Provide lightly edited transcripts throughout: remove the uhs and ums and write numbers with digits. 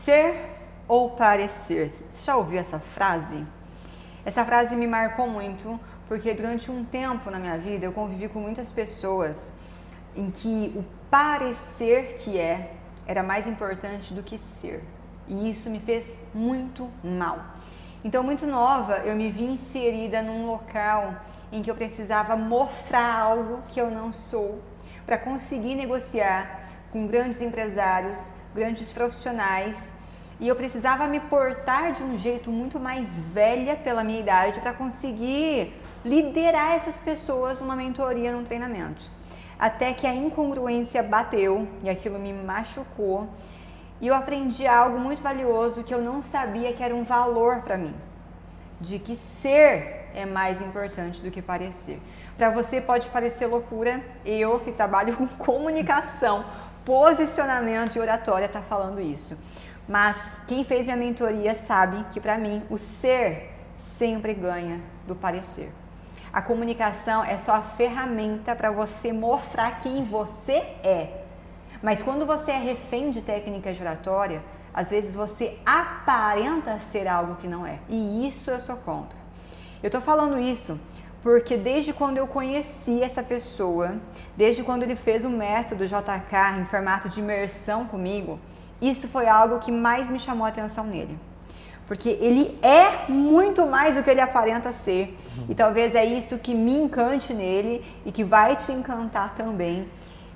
Ser ou parecer? Você já ouviu essa frase? Essa frase me marcou muito porque durante um tempo na minha vida eu convivi com muitas pessoas em que o parecer era mais importante do que ser. E isso me fez muito mal. Então, muito nova, eu me vi inserida num local em que eu precisava mostrar algo que eu não sou para conseguir negociar com grandes empresários, grandes profissionais, e eu precisava me portar de um jeito muito mais velha pela minha idade para conseguir liderar essas pessoas numa mentoria, num treinamento. Até que a incongruência bateu e aquilo me machucou e eu aprendi algo muito valioso que eu não sabia que era um valor para mim, de que ser é mais importante do que parecer. Para você pode parecer loucura, eu que trabalho com comunicação, posicionamento e oratória tá falando isso. Mas quem fez minha mentoria sabe que para mim o ser sempre ganha do parecer. A comunicação é só a ferramenta para você mostrar quem você é. Mas quando você é refém de técnicas de oratória, às vezes você aparenta ser algo que não é. E isso eu sou contra. Eu tô falando isso porque desde quando eu conheci essa pessoa, desde quando ele fez o método JK em formato de imersão comigo, isso foi algo que mais me chamou a atenção nele. Porque ele é muito mais do que ele aparenta ser. E talvez é isso que me encante nele e que vai te encantar também.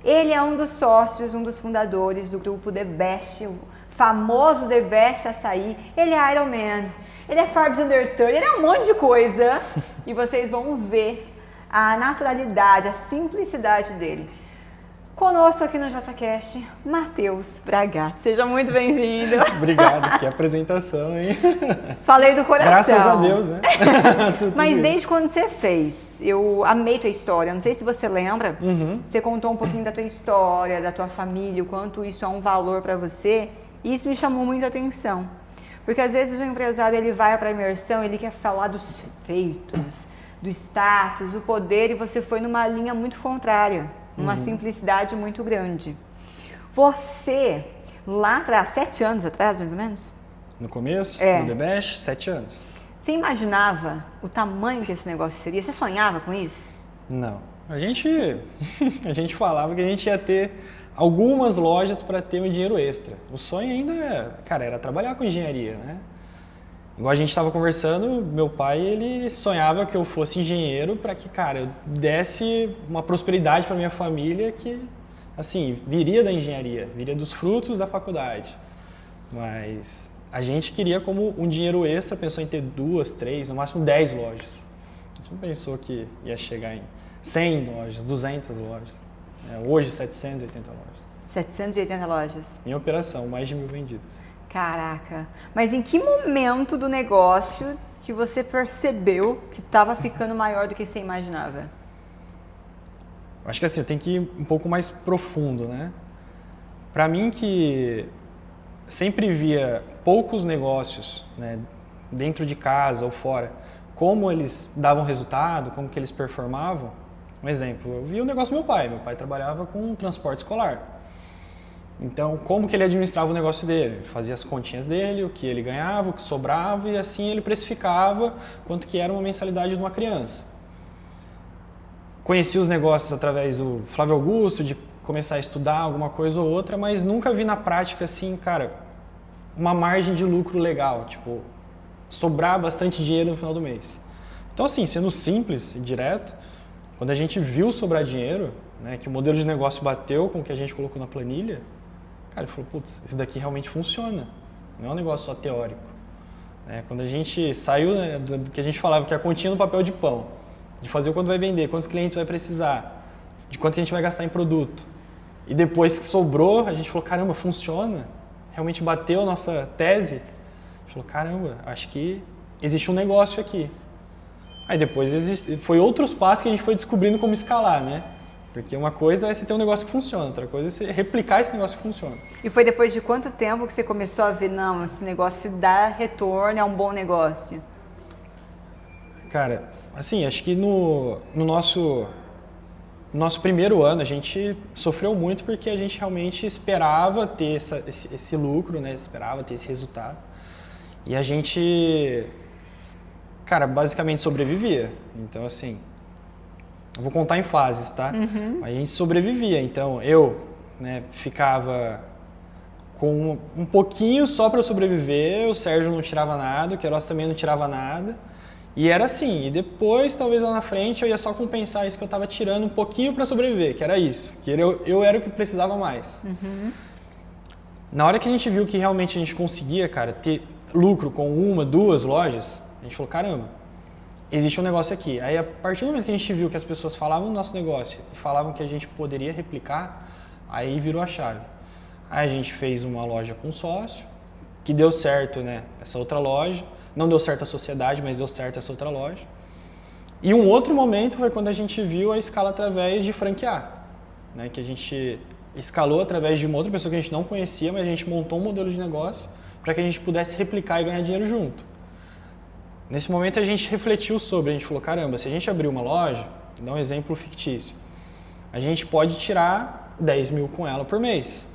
Ele é um dos sócios, um dos fundadores do grupo The Best, o famoso The Best Açaí. Ele é Iron Man, ele é Forbes Under 30, ele é um monte de coisa. E vocês vão ver a naturalidade, a simplicidade dele. Conosco aqui no JCast, Matheus Bragato. Seja muito bem-vindo. Obrigado, que apresentação, hein? Falei do coração. Graças a Deus, né? Mas desde quando você fez, eu amei tua história. Não sei se você lembra, Você contou um pouquinho da tua história, da tua família, o quanto isso é um valor para você. E isso me chamou muita atenção. Porque às vezes o empresário ele vai para a imersão, ele quer falar dos feitos, do status, do poder, e você foi numa linha muito contrária. Uma simplicidade muito grande. Você, lá atrás, 7 anos atrás, mais ou menos? No começo, do The Best, 7 anos. Você imaginava o tamanho que esse negócio seria? Você sonhava com isso? Não. A gente falava que a gente ia ter algumas lojas para ter um dinheiro extra. O sonho ainda, era trabalhar com engenharia, né? Igual a gente estava conversando, meu pai, ele sonhava que eu fosse engenheiro para que, eu desse uma prosperidade para minha família que, assim, viria da engenharia, viria dos frutos da faculdade. Mas a gente queria como um dinheiro extra, pensou em ter 2, 3, no máximo 10 lojas. A gente não pensou que ia chegar em 100 lojas, 200 lojas. Hoje, 780 lojas. 780 lojas. Em operação, mais de 1.000 vendidas. Caraca, mas em que momento do negócio que você percebeu que estava ficando maior do que você imaginava? Acho que assim, tem que ir um pouco mais profundo, né? Para mim que sempre via poucos negócios, né, dentro de casa ou fora, como eles davam resultado, como que eles performavam. Um exemplo, eu vi o negócio do meu pai trabalhava com transporte escolar. Então, como que ele administrava o negócio dele? Ele fazia as continhas dele, o que ele ganhava, o que sobrava, e assim ele precificava quanto que era uma mensalidade de uma criança. Conheci os negócios através do Flávio Augusto, de começar a estudar alguma coisa ou outra, mas nunca vi na prática, assim, uma margem de lucro legal, tipo, sobrar bastante dinheiro no final do mês. Então, assim, sendo simples e direto, quando a gente viu sobrar dinheiro, né, que o modelo de negócio bateu com o que a gente colocou na planilha, ele falou, putz, isso daqui realmente funciona, não é um negócio só teórico. Quando a gente saiu, né, do que a gente falava, que é a continha no papel de pão, de fazer o quanto vai vender, quantos clientes vai precisar, de quanto que a gente vai gastar em produto. E depois que sobrou, a gente falou, caramba, funciona, realmente bateu a nossa tese. A gente falou, caramba, acho que existe um negócio aqui. Aí depois foi outros passos que a gente foi descobrindo como escalar, né? Porque uma coisa é você ter um negócio que funciona, outra coisa é você replicar esse negócio que funciona. E foi depois de quanto tempo que você começou a ver, não, esse negócio dá retorno, é um bom negócio? Assim, acho que no nosso nosso primeiro ano a gente sofreu muito porque a gente realmente esperava ter esse lucro, né? Esperava ter esse resultado. E a gente, cara, basicamente sobrevivia. Então, assim, eu vou contar em fases, tá? A gente sobrevivia. Então, eu, né, ficava com um pouquinho só para sobreviver, o Sérgio não tirava nada, o Queiroz também não tirava nada. E era assim, e depois, talvez lá na frente, eu ia só compensar isso que eu estava tirando um pouquinho para sobreviver, que era isso, que eu era o que precisava mais. Na hora que a gente viu que realmente a gente conseguia, cara, ter lucro com 1, 2 lojas, a gente falou, caramba, existe um negócio aqui. Aí, a partir do momento que a gente viu que as pessoas falavam do nosso negócio e falavam que a gente poderia replicar, aí virou a chave. Aí a gente fez uma loja com sócio, que deu certo, né, essa outra loja. Não deu certo a sociedade, mas deu certo essa outra loja. E um outro momento foi quando a gente viu a escala através de franquear, né, que a gente escalou através de uma outra pessoa que a gente não conhecia, mas a gente montou um modelo de negócio para que a gente pudesse replicar e ganhar dinheiro junto. Nesse momento a gente refletiu sobre, a gente falou, caramba, se a gente abrir uma loja, vou dar um exemplo fictício, a gente pode tirar 10 mil com ela por mês.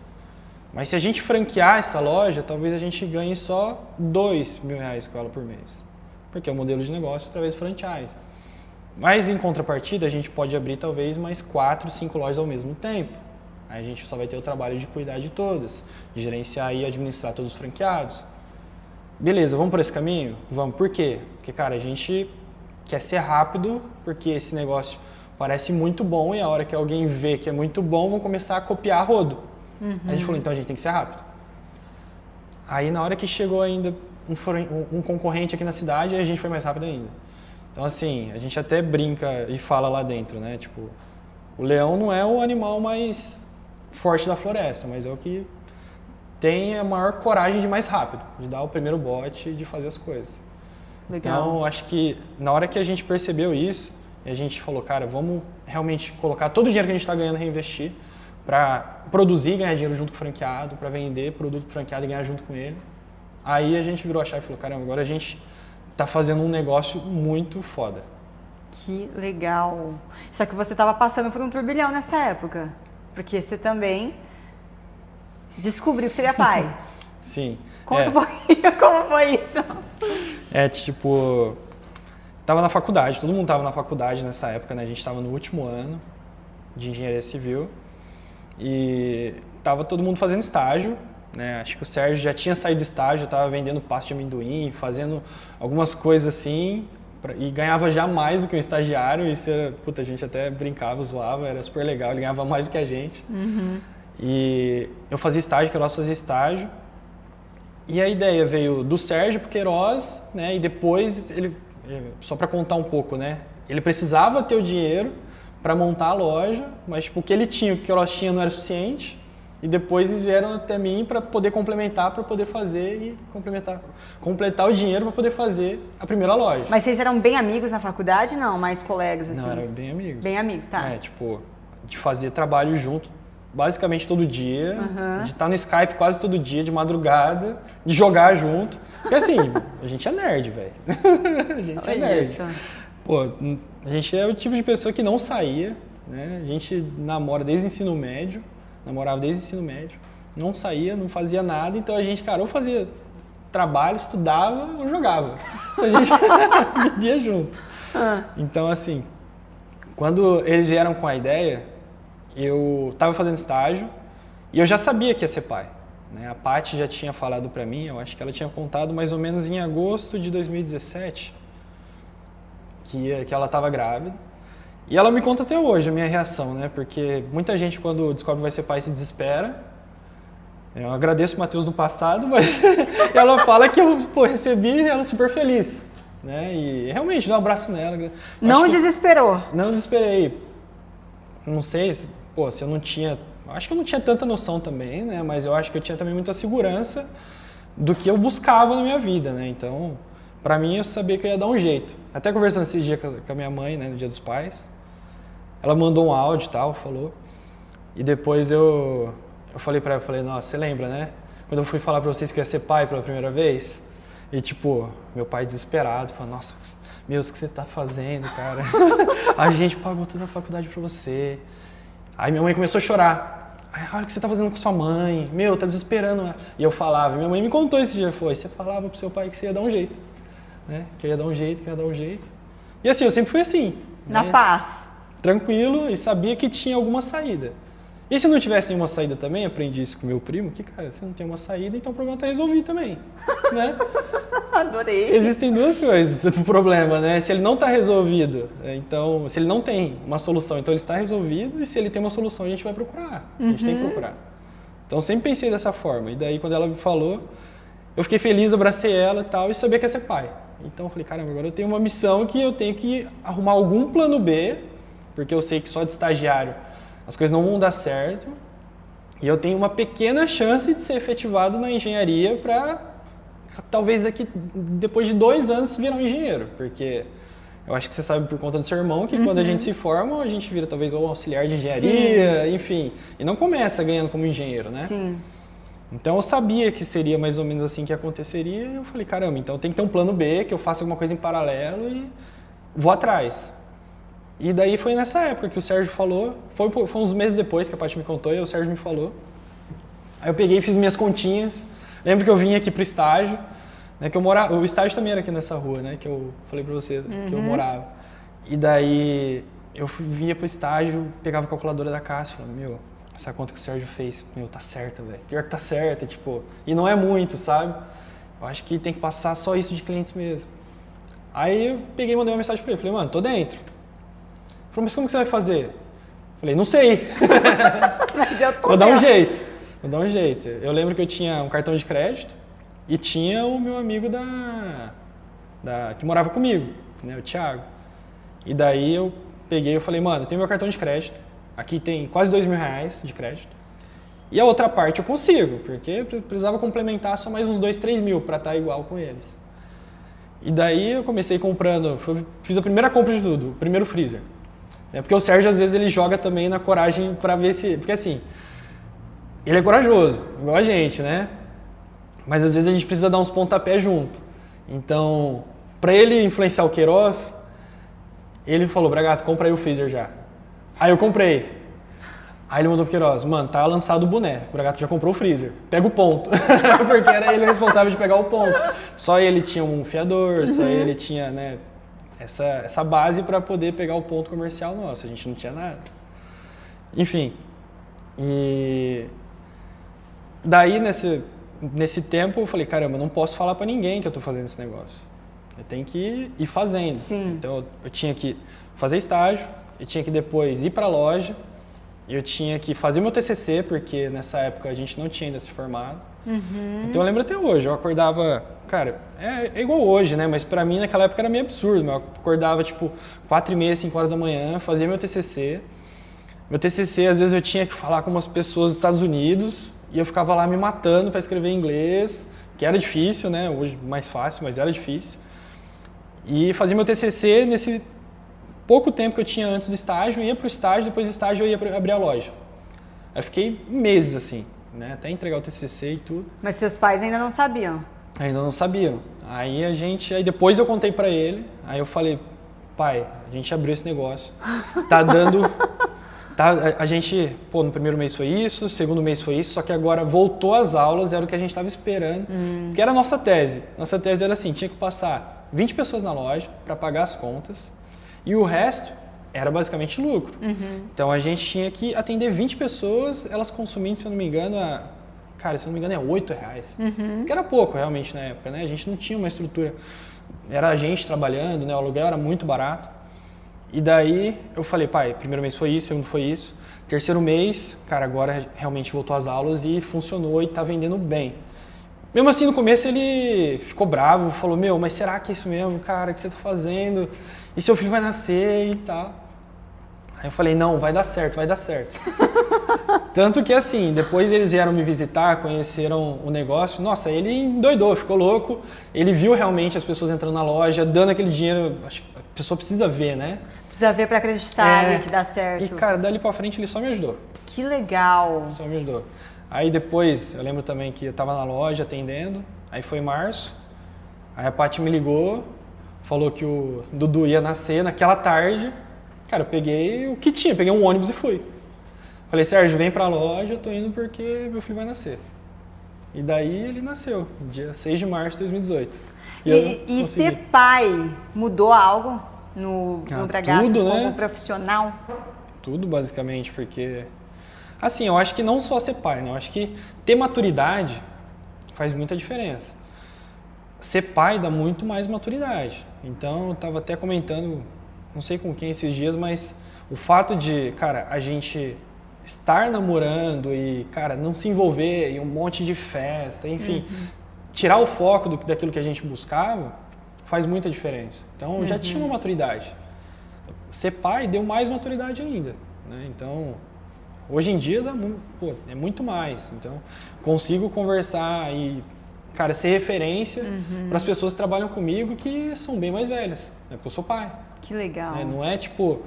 Mas se a gente franquear essa loja, talvez a gente ganhe só 2 mil reais com ela por mês. Porque é o modelo de negócio através do franchise. Mas em contrapartida, a gente pode abrir talvez mais 4, 5 lojas ao mesmo tempo. Aí a gente só vai ter o trabalho de cuidar de todas, de gerenciar e administrar todos os franqueados. Beleza, vamos por esse caminho? Vamos. Por quê? Porque, cara, a gente quer ser rápido, porque esse negócio parece muito bom e a hora que alguém vê que é muito bom, vão começar a copiar a rodo. A gente falou, então a gente tem que ser rápido. Aí na hora que chegou ainda um concorrente aqui na cidade, a gente foi mais rápido ainda. Então assim, a gente até brinca e fala lá dentro, né? Tipo, o leão não é o animal mais forte da floresta, mas é o que tem a maior coragem de ir mais rápido, de dar o primeiro bote e de fazer as coisas. Legal. Então acho que na hora que a gente percebeu isso, a gente falou, cara, vamos realmente colocar todo o dinheiro que a gente está ganhando e reinvestir para produzir e ganhar dinheiro junto com o franqueado, para vender produto pro franqueado e ganhar junto com ele. Aí a gente virou a chave e falou, caramba, agora a gente tá fazendo um negócio muito foda. Que legal. Só que você estava passando por um turbilhão nessa época, porque você também descobriu que seria pai. Sim. Conta um pouquinho como foi isso. Tipo, tava na faculdade, todo mundo tava na faculdade nessa época, né? A gente tava no último ano de engenharia civil. E tava todo mundo fazendo estágio, né? Acho que o Sérgio já tinha saído do estágio, estava vendendo pasta de amendoim, fazendo algumas coisas assim, e ganhava já mais do que um estagiário. Isso era, puta, a gente até brincava, zoava, era super legal, ele ganhava mais do que a gente. E eu fazia estágio, o Queiroz fazia estágio. E a ideia veio do Sérgio pro Queiroz, né? E depois ele, só para contar um pouco, né? Ele precisava ter o dinheiro para montar a loja, mas tipo, o que ele tinha, o que Queiroz tinha não era suficiente. E depois eles vieram até mim para poder complementar, para poder fazer e completar o dinheiro para poder fazer a primeira loja. Mas vocês eram bem amigos na faculdade? Não, mais colegas assim? Não, eram bem amigos. Bem amigos, tá. Tipo, de fazer trabalho junto basicamente todo dia, de estar no Skype quase todo dia, de madrugada, de jogar junto. Porque assim, a gente é nerd, velho. A gente é nerd. Isso. Pô, a gente é o tipo de pessoa que não saía, né? A gente namorava desde o ensino médio, não saía, não fazia nada, então a gente, cara, ou fazia trabalho, estudava ou jogava. Então a gente vivia junto. Então, assim, quando eles vieram com a ideia, eu estava fazendo estágio e eu já sabia que ia ser pai, né? A Paty já tinha falado para mim, eu acho que ela tinha contado mais ou menos em agosto de 2017, que ela estava grávida. E ela me conta até hoje a minha reação, né? Porque muita gente, quando descobre que vai ser pai, se desespera. Eu agradeço o Matheus do passado, mas ela fala que eu recebi ela super feliz, né? E realmente, dá um abraço nela. Não desesperou? Não desesperei. Não sei se eu não tinha... Acho que eu não tinha tanta noção também, né? Mas eu acho que eu tinha também muita segurança do que eu buscava na minha vida, né? Então, pra mim, eu sabia que eu ia dar um jeito. Até conversando esse dia com a minha mãe, né? No Dia dos Pais. Ela mandou um áudio e tal, falou. E depois eu falei pra ela, nossa, você lembra, né? Quando eu fui falar pra vocês que eu ia ser pai pela primeira vez? E tipo, meu pai desesperado, falando, nossa, meu, o que você tá fazendo, cara? A gente pagou toda a faculdade pra você. Aí minha mãe começou a chorar. Aí, olha o que você tá fazendo com sua mãe. Meu, tá desesperando. E eu falava, minha mãe me contou esse dia, você falava pro seu pai que você ia dar um jeito. Né? Que eu ia dar um jeito, que eu ia dar um jeito. E assim, eu sempre fui assim. Na né? paz. Tranquilo e sabia que tinha alguma saída. E se não tivesse nenhuma saída também, aprendi isso com meu primo, que, cara, se não tem uma saída, então o problema tá resolvido também, né? Adorei. Existem duas coisas pro problema, né? Se ele não tá resolvido, então, se ele não tem uma solução, então ele está resolvido, e se ele tem uma solução, a gente vai procurar. A gente tem que procurar. Então, eu sempre pensei dessa forma. E daí, quando ela me falou, eu fiquei feliz, abracei ela e tal, e sabia que ia ser pai. Então, eu falei, caramba, agora eu tenho uma missão que eu tenho que arrumar algum plano B, porque eu sei que só de estagiário as coisas não vão dar certo, e eu tenho uma pequena chance de ser efetivado na engenharia para talvez depois de 2 anos virar um engenheiro, porque eu acho que você sabe por conta do seu irmão que quando a gente se forma, a gente vira talvez um auxiliar de engenharia, enfim, e não começa ganhando como engenheiro, né? Sim. Então eu sabia que seria mais ou menos assim que aconteceria, e eu falei, caramba, então tem que ter um plano B, que eu faça alguma coisa em paralelo e vou atrás. E daí foi nessa época que o Sérgio falou, foi uns meses depois que a Paty me contou e o Sérgio me falou. Aí eu peguei e fiz minhas continhas. Lembro que eu vim aqui pro estágio, né, que eu morava, o estágio também era aqui nessa rua, né, que eu falei pra você que eu morava. E daí eu vinha pro estágio, pegava a calculadora da caixa e falava, meu, essa conta que o Sérgio fez, meu, tá certa, velho. Pior que tá certa, tipo, e não é muito, sabe? Eu acho que tem que passar só isso de clientes mesmo. Aí eu peguei e mandei uma mensagem pra ele, falei, mano, tô dentro. Ele falou, mas como que você vai fazer? Falei, não sei. Mas eu tô Vou dar um dentro. jeito. Vou dar um jeito. Eu lembro que eu tinha um cartão de crédito e tinha o meu amigo que morava comigo, né, o Thiago. E daí eu peguei e falei, mano, eu tenho meu cartão de crédito. Aqui tem quase R$2.000 de crédito. E a outra parte eu consigo, porque eu precisava complementar só mais uns 2, 3 mil para estar igual com eles. E daí eu comecei comprando, fiz a primeira compra de tudo, o primeiro freezer. Porque o Sérgio, às vezes, ele joga também na coragem para ver se... Porque, assim, ele é corajoso, igual a gente, né? Mas, às vezes, a gente precisa dar uns pontapés junto. Então, para ele influenciar o Queiroz, ele falou, Bragato, compra aí o freezer já. Aí eu comprei. Aí ele mandou pro Queiroz, mano, tá lançado o boné. O Bragato já comprou o freezer. Pega o ponto. Porque era ele o responsável de pegar o ponto. Só ele tinha um fiador, só ele tinha, né... Essa base para poder pegar o ponto comercial nosso, a gente não tinha nada. Enfim, e daí nesse tempo eu falei, caramba, eu não posso falar para ninguém que eu estou fazendo esse negócio. Eu tenho que ir fazendo. Sim. Então eu tinha que fazer estágio, eu tinha que depois ir para a loja, eu tinha que fazer meu TCC, porque nessa época a gente não tinha ainda se formado. Então eu lembro até hoje, eu acordava, cara, é igual hoje, né? Mas pra mim naquela época era meio absurdo. Eu acordava tipo 4h30, 5 horas da manhã, fazia meu TCC. Meu TCC, às vezes eu tinha que falar com umas pessoas dos Estados Unidos e eu ficava lá me matando para escrever em inglês, que era difícil, né? Hoje mais fácil, mas era difícil. E fazia meu TCC nesse pouco tempo que eu tinha antes do estágio, ia pro estágio, depois do estágio eu ia abrir a loja. Aí fiquei meses assim. Né, até entregar o TCC e tudo. Mas seus pais ainda não sabiam? Ainda não sabiam. Aí depois eu contei pra ele, aí eu falei, pai, a gente abriu esse negócio, tá dando, a gente, no primeiro mês foi isso, segundo mês foi isso, só que agora voltou às aulas, era o que a gente tava esperando, que era a nossa tese. Nossa tese era assim, tinha que passar 20 pessoas na loja pra pagar as contas e o resto era basicamente lucro. Então a gente tinha que atender 20 pessoas, elas consumindo, se eu não me engano, cara, se eu não me engano é R$8. Que era pouco realmente na época, né? A gente não tinha uma estrutura, era a gente trabalhando, né? O aluguel era muito barato. E daí eu falei, pai, primeiro mês foi isso, segundo foi isso. Terceiro mês, cara, agora realmente voltou às aulas e funcionou e tá vendendo bem. Mesmo assim, no começo ele ficou bravo, falou, meu, mas será que é isso mesmo, cara, o que você tá fazendo? E seu filho vai nascer e tal. Aí eu falei, não, vai dar certo, vai dar certo. Tanto que assim, depois eles vieram me visitar, conheceram o negócio. Nossa, ele endoidou, ficou louco. Ele viu realmente as pessoas entrando na loja, dando aquele dinheiro. Acho que a pessoa precisa ver, né? Precisa ver pra acreditar que dá certo. E cara, dali pra frente ele só me ajudou. Que legal. Só me ajudou. Aí depois, eu lembro também que eu tava na loja atendendo. Aí foi março. Aí a Paty me ligou, falou que o Dudu ia nascer naquela tarde. Cara, eu peguei o que tinha, peguei um ônibus e fui. Falei, Sérgio, vem pra loja, eu tô indo porque meu filho vai nascer. E daí ele nasceu, dia 6 de março de 2018. E ser pai mudou algo no Bragato tudo, como né? profissional? Tudo, basicamente, porque... Assim, eu acho que não só ser pai, né? Eu acho que ter maturidade faz muita diferença. Ser pai dá muito mais maturidade. Então, eu tava até comentando, não sei com quem esses dias, mas o fato de, cara, a gente estar namorando e, cara, não se envolver em um monte de festa, enfim, tirar o foco daquilo que a gente buscava, faz muita diferença. Então, eu já tinha uma maturidade. Ser pai deu mais maturidade ainda, né? Então, hoje em dia é muito mais. Então, consigo conversar e, cara, ser referência para as pessoas que trabalham comigo que são bem mais velhas, né? Porque eu sou pai. Que legal. Né? Não é tipo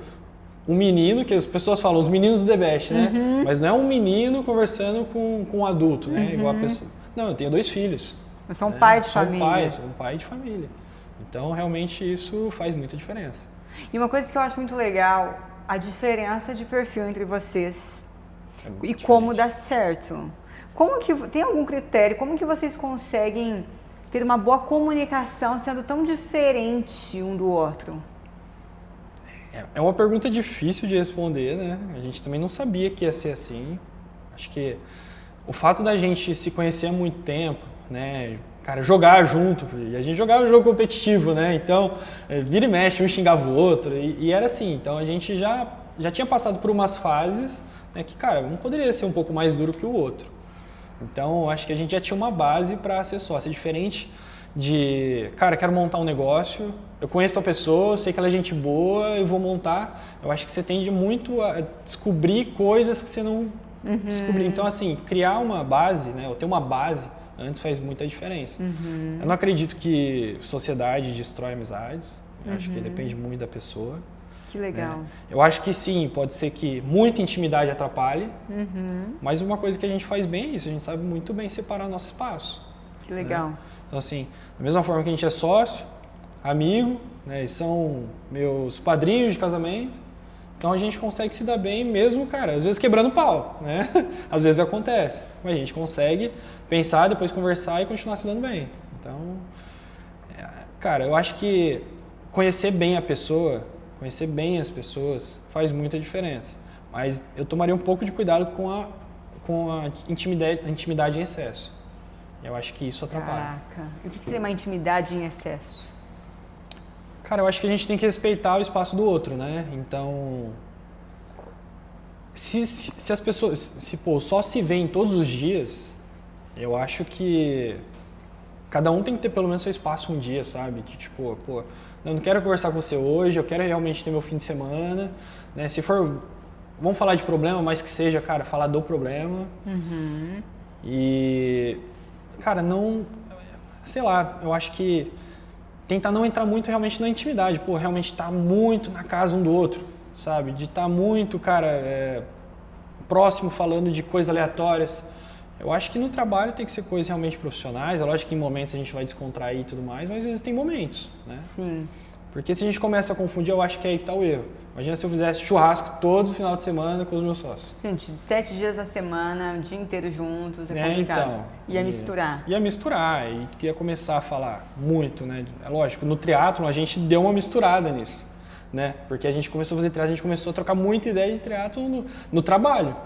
um menino, que as pessoas falam, os meninos do The Best, né? Mas não é um menino conversando com um adulto, né? Igual a pessoa. Não, eu tenho 2 filhos. Eu sou um pai de sou família. Sou um pai de família. Então, realmente, isso faz muita diferença. E uma coisa que eu acho muito legal, a diferença de perfil entre vocês e como dá certo. Como que tem algum critério? Como que vocês conseguem ter uma boa comunicação sendo tão diferente um do outro? É uma pergunta difícil de responder, né? A gente também não sabia que ia ser assim. Acho que o fato da gente se conhecer há muito tempo, né? Cara, jogar junto, e a gente jogava um jogo competitivo, né? Então, vira e mexe, um xingava o outro, e era assim. Então, a gente já tinha passado por umas fases, né, que, cara, um poderia ser um pouco mais duro que o outro. Então, acho que a gente já tinha uma base para ser sócio. É diferente de, cara, quero montar um negócio, eu conheço a pessoa, sei que ela é gente boa, eu vou montar. Eu acho que você tende muito a descobrir coisas que você não descobriu. Então, assim, criar uma base, né, ou ter uma base antes faz muita diferença. Eu não acredito que sociedade destrói amizades. Eu acho que depende muito da pessoa. Que legal. Eu acho que sim, pode ser que muita intimidade atrapalhe, mas uma coisa que a gente faz bem é isso, a gente sabe muito bem separar nosso espaço. Que legal. Né? Então, assim, da mesma forma que a gente é sócio, amigo, né, e são meus padrinhos de casamento, então a gente consegue se dar bem mesmo, cara, às vezes quebrando pau, né? Às vezes acontece, mas a gente consegue pensar, depois conversar e continuar se dando bem. Então, cara, eu acho que conhecer bem a pessoa, conhecer bem as pessoas faz muita diferença. Mas eu tomaria um pouco de cuidado com a intimidade em excesso. Eu acho que isso atrapalha. Caraca. E o que seria uma intimidade em excesso? Cara, eu acho que a gente tem que respeitar o espaço do outro, né? Então, se as pessoas, só se veem todos os dias, eu acho que cada um tem que ter pelo menos seu espaço um dia, sabe? Que tipo, pô, eu não quero conversar com você hoje, eu quero realmente ter meu fim de semana, né? Se for, vamos falar de problema, mas que seja, cara, falar do problema. E, cara, não, sei lá, eu acho que tentar não entrar muito realmente na intimidade, pô, realmente estar muito na casa um do outro, sabe? De estar muito, cara, próximo falando de coisas aleatórias. Eu acho que no trabalho tem que ser coisas realmente profissionais, é lógico que em momentos a gente vai descontrair e tudo mais, mas existem momentos, né? Sim. Porque se a gente começa a confundir, eu acho que é aí que está o erro. Imagina se eu fizesse churrasco todo final de semana com os meus sócios. Gente, 7 dias da semana, o dia inteiro juntos, é complicado. Então, Ia misturar. Ia misturar e ia começar a falar muito, né? É lógico, no triatlon a gente deu uma misturada nisso, né? Porque a gente começou a fazer triatlon, a gente começou a trocar muita ideia de triatlon no trabalho,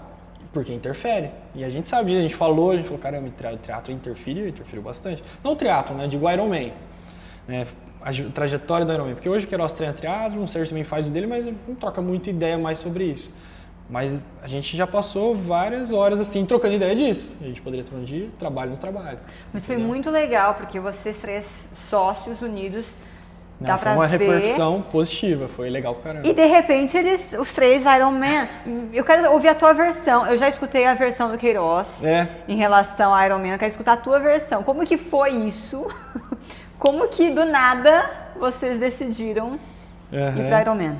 porque interfere. E a gente sabia, a gente falou, caramba, o triatlon interferiu bastante. Não o triatlon, né? Digo Ironman, né? A trajetória do Ironman, porque hoje o Queiroz treina triatlon, o Sérgio também faz o dele, mas não troca muita ideia mais sobre isso. Mas a gente já passou várias horas assim, trocando ideia disso. A gente poderia estar falando de trabalho no trabalho. Mas foi muito legal, porque vocês 3 sócios unidos, dá pra ver... Foi uma ver. repercussão positiva, foi legal pra caramba. E de repente os 3 Ironman, eu quero ouvir a tua versão. Eu já escutei a versão do Queiroz em relação ao Ironman, eu quero escutar a tua versão. Como que foi isso? Como que do nada vocês decidiram ir para Ironman?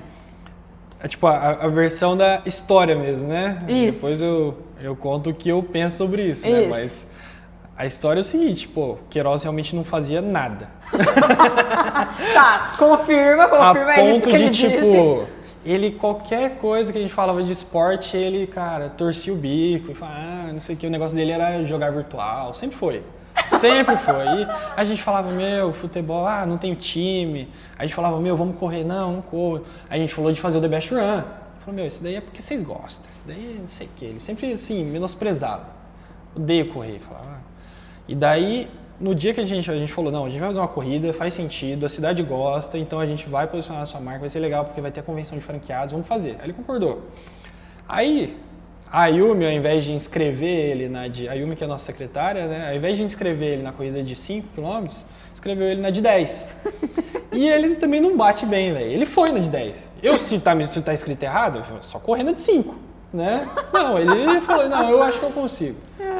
É tipo a versão da história mesmo, né? Isso. Depois eu conto o que eu penso sobre isso, né? Mas A história é o seguinte, pô, Queiroz realmente não fazia nada. Tá, confirma, A é isso ponto que de, ele tipo, disse. ele, qualquer coisa que a gente falava de esporte, ele, cara, torcia o bico e falava, não sei o que, o negócio dele era jogar virtual, sempre foi. Sempre foi. E a gente falava, meu, futebol, não tem time. A gente falava, meu, vamos correr. Não corro. A gente falou de fazer o The Best Run. Ele falou, meu, isso daí é porque vocês gostam. Isso daí não sei o que. Ele sempre, assim, menosprezava. Odeio correr. Falava. E daí, no dia que a gente falou, não, a gente vai fazer uma corrida, faz sentido, a cidade gosta, então a gente vai posicionar a sua marca, vai ser legal porque vai ter a convenção de franqueados, vamos fazer. Aí ele concordou. Aí, a Ayumi, ao invés de inscrever ele a Ayumi, que é a nossa secretária, né? Ao invés de inscrever ele na corrida de 5 km, inscreveu ele na de 10. E ele também não bate bem, velho. Ele foi na de 10. Se tá escrito errado, só correndo de 5, né? Não, ele falou, não, eu acho que eu consigo.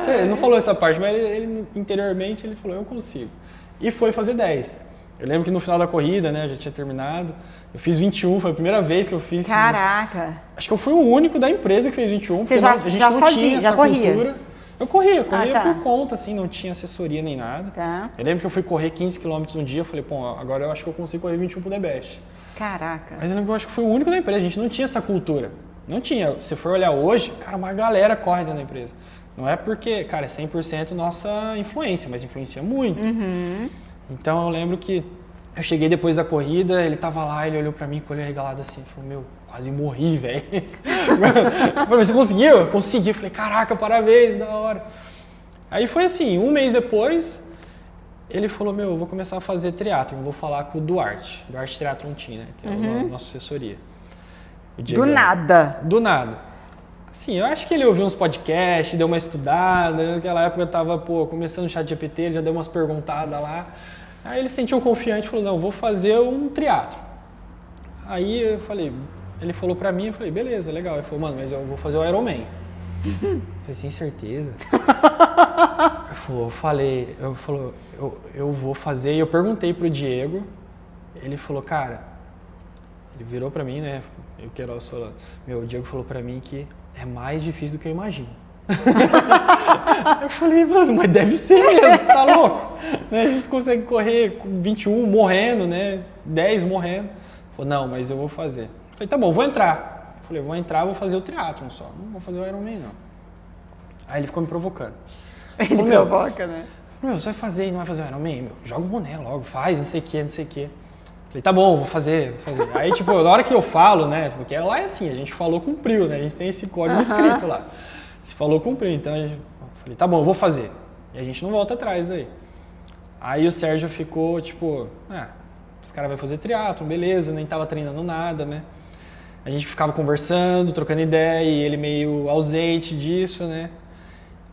Ele não falou essa parte, mas ele interiormente ele falou, eu consigo. E foi fazer 10. Eu lembro que no final da corrida, né, eu já tinha terminado, eu fiz 21, foi a primeira vez que eu fiz. Caraca! Acho que eu fui o único da empresa que fez 21, Você porque a gente não tinha essa cultura. Eu corria tá. por conta, assim, não tinha assessoria nem nada. Tá. Eu lembro que eu fui correr 15 km um dia, eu falei, pô, agora eu acho que eu consigo correr 21 pro The Best. Caraca! Mas eu lembro que eu acho que fui o único da empresa, a gente não tinha essa cultura. Não tinha. Se for olhar hoje, cara, uma galera corre dentro da empresa. Não é porque, cara, é 100% nossa influência, mas influencia muito. Uhum. Então eu lembro que eu cheguei depois da corrida, ele tava lá, ele olhou pra mim com o olho regalado assim, falou, meu, quase morri, velho. Você conseguiu? Eu consegui. Eu falei, caraca, parabéns, da hora. Aí foi assim, um mês depois, ele falou, meu, eu vou começar a fazer triatlon, vou falar com o Duarte Triathlon Team, né, que é a nossa assessoria. Do nada. Do nada. Assim, eu acho que ele ouviu uns podcasts, deu uma estudada, naquela época eu tava, começando o ChatGPT, ele já deu umas perguntadas lá. Aí ele se sentiu confiante e falou, não, vou fazer um triatlo. Aí eu falei, ele falou pra mim, eu falei, beleza, legal. Ele falou, mano, mas eu vou fazer o Ironman. Eu falei, sem certeza? Eu vou fazer, e eu perguntei pro Diego, ele falou, cara, ele virou pra mim, né, e o Queiroz falou, o Diego falou pra mim que é mais difícil do que eu imagino. Eu falei, mano, mas deve ser mesmo, você tá louco? Né? A gente consegue correr com 21 morrendo, né? 10 morrendo. Ele falou, não, mas eu vou fazer. Eu falei, tá bom, vou entrar. Eu falei, vou entrar, vou fazer o triatlon só. Não vou fazer o Ironman, não. Aí ele ficou me provocando. Ele provoca, né? Meu, você vai fazer e não vai fazer o Ironman? Meu, joga o boné logo, faz, não sei o que, não sei o que. Falei, tá bom, vou fazer. Aí, tipo, na hora que eu falo, né? Porque lá é assim, a gente falou, cumpriu, né? A gente tem esse código escrito lá. Se falou, cumpriu. Então, eu falei, tá bom, eu vou fazer. E a gente não volta atrás aí. Aí o Sérgio ficou, tipo, esse cara vai fazer triatlon, beleza, nem tava treinando nada, né? A gente ficava conversando, trocando ideia, e ele meio ausente disso, né?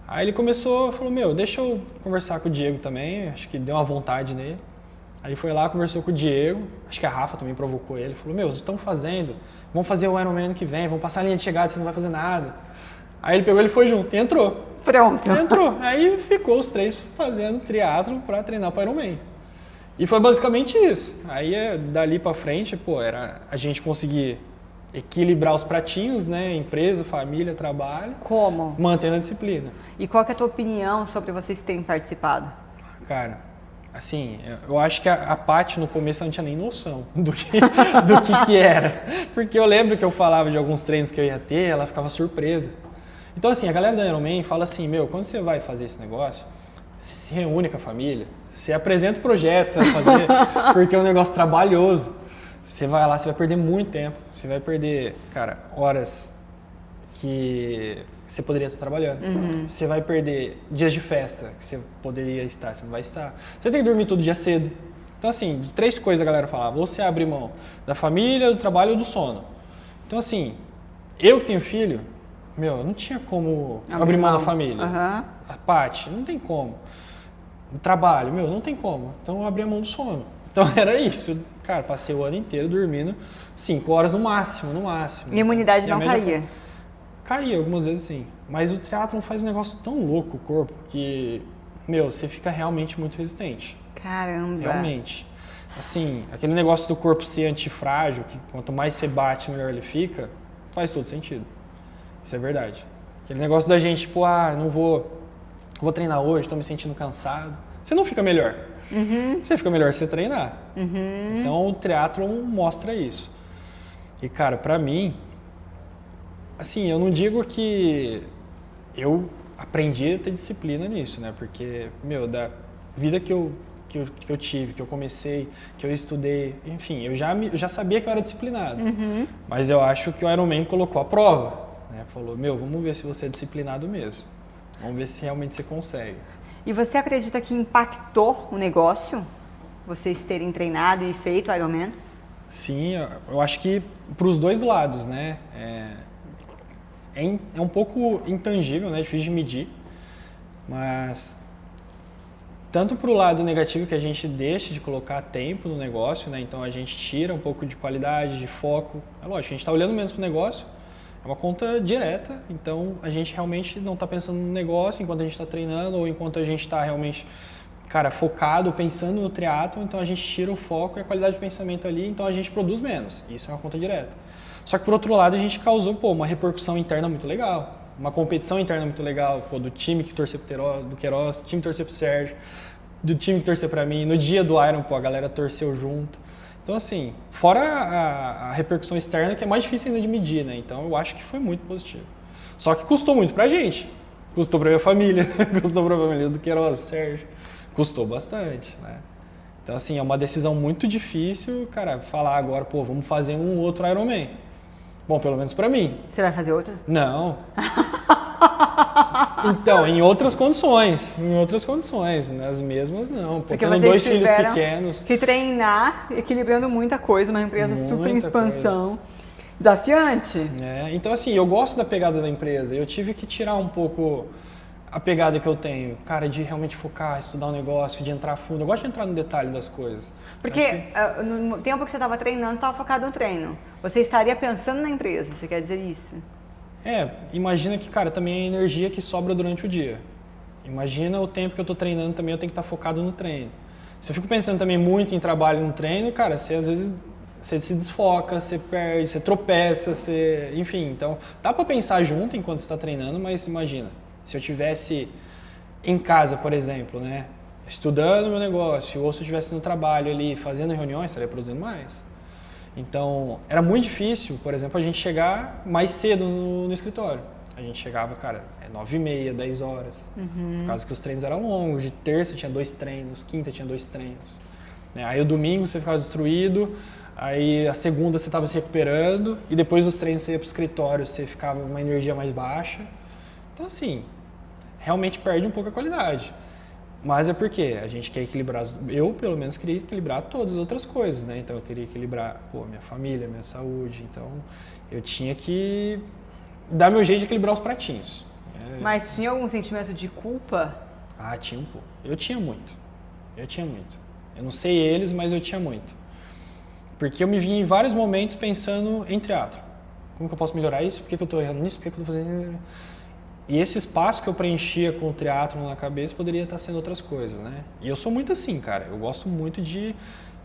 Aí ele falou, meu, deixa eu conversar com o Diego também, acho que deu uma vontade nele. Aí ele foi lá, conversou com o Diego, acho que a Rafa também provocou ele, falou, meu, vocês estão fazendo, vamos fazer o Ironman ano que vem, vamos passar a linha de chegada, você não vai fazer nada. Aí ele pegou, ele foi junto e entrou. Pronto. Entrou. Aí ficou os três fazendo triatlon pra treinar para Ironman. E foi basicamente isso. Aí dali pra frente, era a gente conseguir equilibrar os pratinhos, né? Empresa, família, trabalho. Como? Mantendo a disciplina. E qual que é a tua opinião sobre vocês terem participado? Cara, assim, eu acho que a Paty no começo não tinha nem noção do que era. Porque eu lembro que eu falava de alguns treinos que eu ia ter, ela ficava surpresa. Então, assim, a galera da Ironman fala assim, meu, quando você vai fazer esse negócio, você se reúne com a família, você apresenta o projeto que você vai fazer, porque é um negócio trabalhoso. Você vai lá, você vai perder muito tempo, você vai perder, cara, horas que você poderia estar trabalhando. Você vai perder dias de festa que você poderia estar, você não vai estar. Você tem que dormir todo dia cedo. Então, assim, de 3 coisas a galera falava, ou você abre mão da família, do trabalho ou do sono. Então, assim, eu que tenho filho, meu, não tinha como abrir mão da família. A Paty, não tem como. O trabalho, meu, não tem como. Então eu abri a mão do sono. Então era isso. Cara, passei o ano inteiro dormindo 5 horas no máximo, no máximo. E a imunidade não caía? Caía algumas vezes sim. Mas o triatlon faz um negócio tão louco o corpo que, meu, você fica realmente muito resistente. Caramba! Realmente. Assim, aquele negócio do corpo ser antifrágil, que quanto mais você bate, melhor ele fica, faz todo sentido. Isso é verdade. Aquele negócio da gente, tipo, não vou vou treinar hoje, tô me sentindo cansado. Você não fica melhor. Você fica melhor se você treinar. Então o triatlon mostra isso. E cara, pra mim, assim, eu não digo que eu aprendi a ter disciplina nisso, né? Porque, meu, da vida que eu tive, que eu comecei, que eu estudei, enfim, eu já sabia que eu era disciplinado. Mas eu acho que o Ironman colocou a prova, né? Falou, meu, vamos ver se você é disciplinado mesmo. Vamos ver se realmente você consegue. E você acredita que impactou o negócio? Vocês terem treinado e feito Ironman? Sim, eu acho que para os dois lados, né? É um pouco intangível, né? Difícil de medir, mas tanto para o lado negativo que a gente deixa de colocar tempo no negócio, né? Então a gente tira um pouco de qualidade, de foco. É lógico, a gente está olhando mesmo para o negócio, é uma conta direta, então a gente realmente não está pensando no negócio enquanto a gente está treinando ou enquanto a gente está realmente, cara, focado, pensando no triatlo, então a gente tira o foco e a qualidade de pensamento ali, então a gente produz menos. Isso é uma conta direta. Só que por outro lado a gente causou, uma repercussão interna muito legal. Uma competição interna muito legal, do time que torcer pro Queiroz, do time que torcer pro Sérgio, do time que torcer pra mim. No dia do Iron, a galera torceu junto. Então, assim, fora a repercussão externa, que é mais difícil ainda de medir, né? Então, eu acho que foi muito positivo. Só que custou muito pra gente. Custou pra minha família, custou pra família do Queiroz, Sérgio. Custou bastante, né? Então, assim, é uma decisão muito difícil, cara, falar agora, vamos fazer um outro Ironman. Bom, pelo menos pra mim. Você vai fazer outro? Não. Então, em outras condições. Nas mesmas não. Porque tendo vocês 2 filhos tiveram pequenos. que treinar, equilibrando muita coisa, uma empresa super em expansão. Coisa. Desafiante? Então, assim, eu gosto da pegada da empresa. Eu tive que tirar um pouco a pegada que eu tenho, cara, de realmente focar, estudar o negócio, de entrar fundo. Eu gosto de entrar no detalhe das coisas. Porque no tempo que você estava treinando, você estava focado no treino. Você estaria pensando na empresa, você quer dizer isso? Imagina que, cara, também é a energia que sobra durante o dia. Imagina o tempo que eu estou treinando também, eu tenho que estar focado no treino. Se eu fico pensando também muito em trabalho no treino, cara, você às vezes você se desfoca, você perde, você tropeça, enfim. Então, dá para pensar junto enquanto você está treinando, mas imagina, se eu tivesse em casa, por exemplo, né, estudando meu negócio, ou se eu estivesse no trabalho ali, fazendo reuniões, estaria produzindo mais. Então, era muito difícil, por exemplo, a gente chegar mais cedo no escritório. A gente chegava, cara, 9h30, 10 horas. Por causa que os treinos eram longos. De terça tinha 2 treinos, quinta tinha 2 treinos. Aí o domingo você ficava destruído, aí a segunda você estava se recuperando, e depois dos treinos você ia para o escritório, você ficava uma energia mais baixa. Então, assim, realmente perde um pouco a qualidade. Mas é porque a gente quer equilibrar, eu pelo menos queria equilibrar todas as outras coisas, né? Então eu queria equilibrar, minha família, minha saúde, então eu tinha que dar meu jeito de equilibrar os pratinhos. Mas tinha algum sentimento de culpa? Tinha um pouco. Eu tinha muito. Eu não sei eles, mas eu tinha muito. Porque eu me vinha em vários momentos pensando em triatlo. Como que eu posso melhorar isso? Por que eu estou errando nisso? Por que eu estou fazendo isso? E esse espaço que eu preenchia com o triatlon na cabeça poderia estar sendo outras coisas, né? E eu sou muito assim, cara. Eu gosto muito de,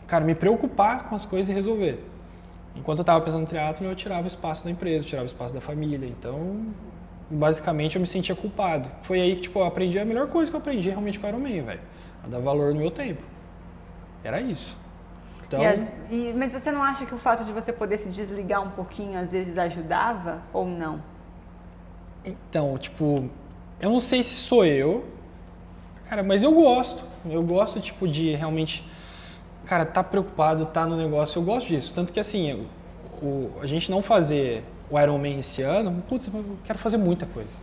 cara, me preocupar com as coisas e resolver. Enquanto eu estava pensando no triatlon, eu tirava o espaço da empresa, eu tirava o espaço da família. Então, basicamente, eu me sentia culpado. Foi aí que, eu aprendi a melhor coisa que eu aprendi realmente com o Ironman, velho. A dar valor no meu tempo. Era isso. Então... Mas você não acha que o fato de você poder se desligar um pouquinho, às vezes, ajudava ou não? Então, eu não sei se sou eu, cara, mas eu gosto. Eu gosto, de realmente, cara, tá preocupado, tá no negócio. Eu gosto disso. Tanto que, assim, a gente não fazer o Ironman esse ano, eu quero fazer muita coisa.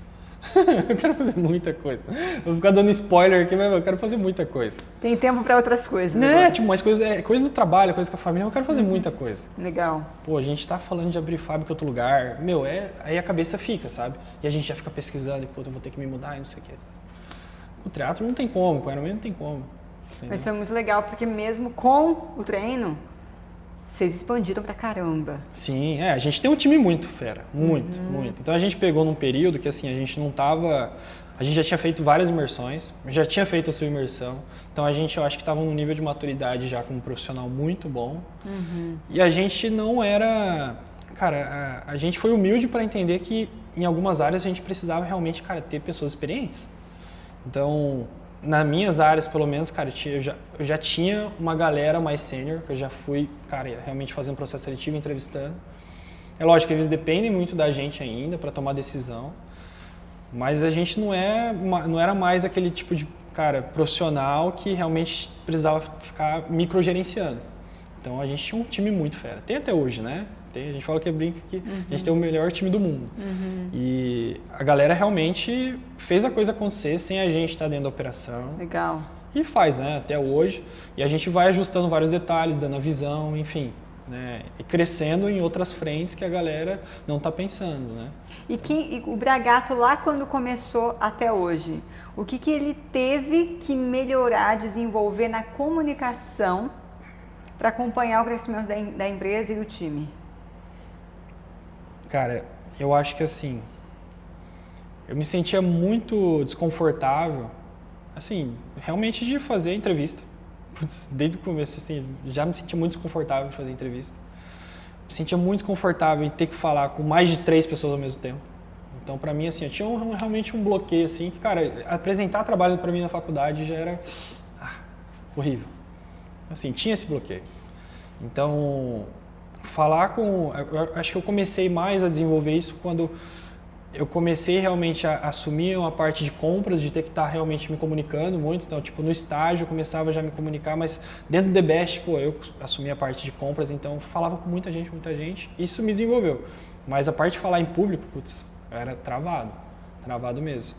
Eu quero fazer muita coisa. Vou ficar dando spoiler aqui, mas eu quero fazer muita coisa. Tem tempo para outras coisas. Né? Mais coisas do trabalho, coisas com a família, eu quero fazer muita coisa. Legal. A gente tá falando de abrir fábrica em outro lugar. Aí a cabeça fica, sabe? E a gente já fica pesquisando, eu vou ter que me mudar e não sei o quê. Com o triatlo não tem como, com o Ironman não tem como. Entendeu? Mas foi muito legal, porque mesmo com o treino, vocês expandiram pra caramba. Sim, a gente tem um time muito fera, muito. Então a gente pegou num período que assim, a gente não tava... A gente já tinha feito várias imersões, já tinha feito a sua imersão, então eu acho que estava num nível de maturidade já como profissional muito bom. E a gente não era... Cara, a gente foi humilde para entender que em algumas áreas a gente precisava realmente, cara, ter pessoas experientes. Então, nas minhas áreas, pelo menos, cara, eu já tinha uma galera mais sênior, que eu já fui, cara, realmente fazendo processo seletivo, entrevistando. É lógico que eles dependem muito da gente ainda para tomar decisão, mas a gente não era mais aquele tipo de, cara, profissional que realmente precisava ficar microgerenciando. Então, a gente tinha um time muito fera. Tem até hoje, né? A gente fala que brinca que a gente tem o melhor time do mundo. E a galera realmente fez a coisa acontecer sem a gente estar dentro da operação. Legal. E faz, né? Até hoje. E a gente vai ajustando vários detalhes, dando a visão, enfim. Né? E crescendo em outras frentes que a galera não está pensando, né? E o Bragato lá quando começou até hoje, o que ele teve que melhorar, desenvolver na comunicação para acompanhar o crescimento da empresa e do time? Cara, eu acho que assim, eu me sentia muito desconfortável, assim, realmente de fazer entrevista. Putz, desde o começo, assim, já me sentia muito desconfortável de fazer entrevista. Me sentia muito desconfortável em ter que falar com mais de 3 pessoas ao mesmo tempo. Então, pra mim, assim, eu tinha realmente um bloqueio, assim, que, cara, apresentar trabalho pra mim na faculdade já era horrível. Assim, tinha esse bloqueio. Então, eu acho que eu comecei mais a desenvolver isso quando eu comecei realmente a assumir uma parte de compras, de ter que estar realmente me comunicando muito. Então, tipo, no estágio eu começava já a me comunicar, mas dentro do The Best, pô, eu assumi a parte de compras, então falava com muita gente. Isso me desenvolveu. Mas a parte de falar em público, putz, era travado mesmo.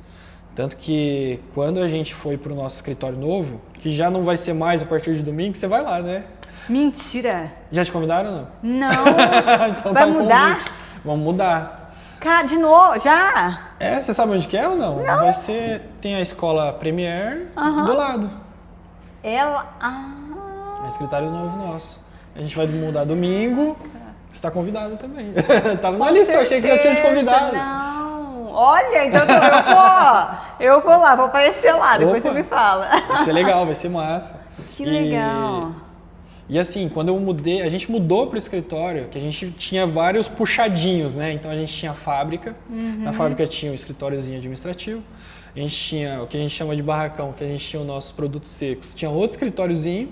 Tanto que quando a gente foi para o nosso escritório novo, que já não vai ser mais a partir de domingo, você vai lá, né? Mentira! Já te convidaram ou não? Não! Então vai tá um mudar? convite. Vamos mudar. Cara, de novo, já? É, você sabe onde que é ou não? Não. Vai ser, tem a escola Premier do lado. Ela... É o escritório novo nosso. A gente vai mudar domingo. Você está convidado também. Tava na lista, eu achei que já tinha te convidado. Não! Olha, então eu vou lá, vou aparecer lá, depois você me fala. Vai ser legal, vai ser massa. Que legal. E assim, quando eu mudei, a gente mudou para o escritório, que a gente tinha vários puxadinhos, né? Então a gente tinha a fábrica, na fábrica tinha um escritóriozinho administrativo, a gente tinha o que a gente chama de barracão, que a gente tinha os nossos produtos secos, tinha outro escritóriozinho.